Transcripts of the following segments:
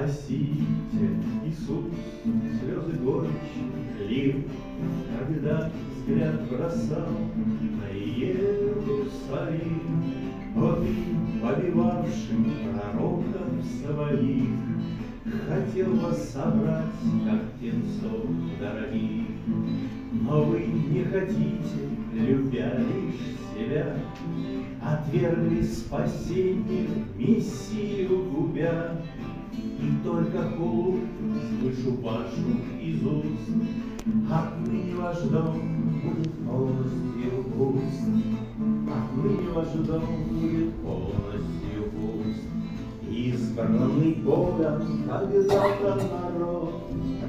Спаситель Иисус, слезы горечи лил, когда взгляд бросал на Иерусалим. О ты, побивавший пророков своих, хотел вас собрать, как птенцов дорогих. Но вы не хотите, любя лишь себя, отвергли спасение, Мессию губя. И только хулу слышу вашу из уст, отныне ваш дом будет полностью пуст. Отныне ваш дом будет полностью пуст. Избранный Богом когда-то народ,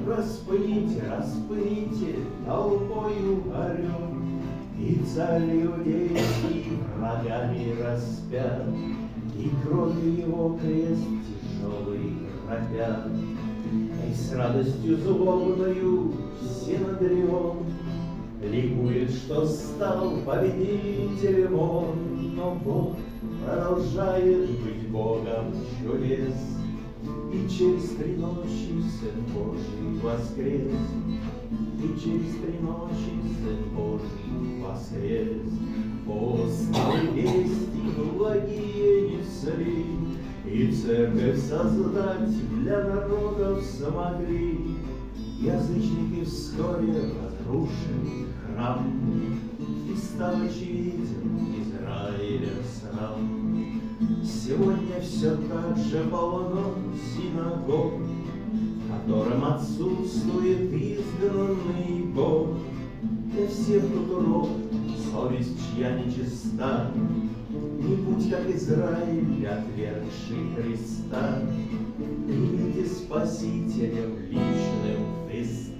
распылите, распылите, толпою орет. И царь иудейский врагами распят, и кровью его крест тяжелый храпят. И с радостью злобною Синодрион ликует, что стал победителем он. Но Бог продолжает быть Богом чудес, и через 3 ночи Сын Божий воскрес. И через 3 ночи Сын Божий воскрес. О, славы вести благие несли, и церковь создать для народов смогли. Язычники вскоре разрушили храм, и стал очевиден Израиля срам. Сегодня все так же полно синагог, в котором отсутствует изгнанный Бог. Для всех тут урок, совесть чья нечиста, не будь как Израиль, отвергший Христа. Примите Спасителя в личном Христа.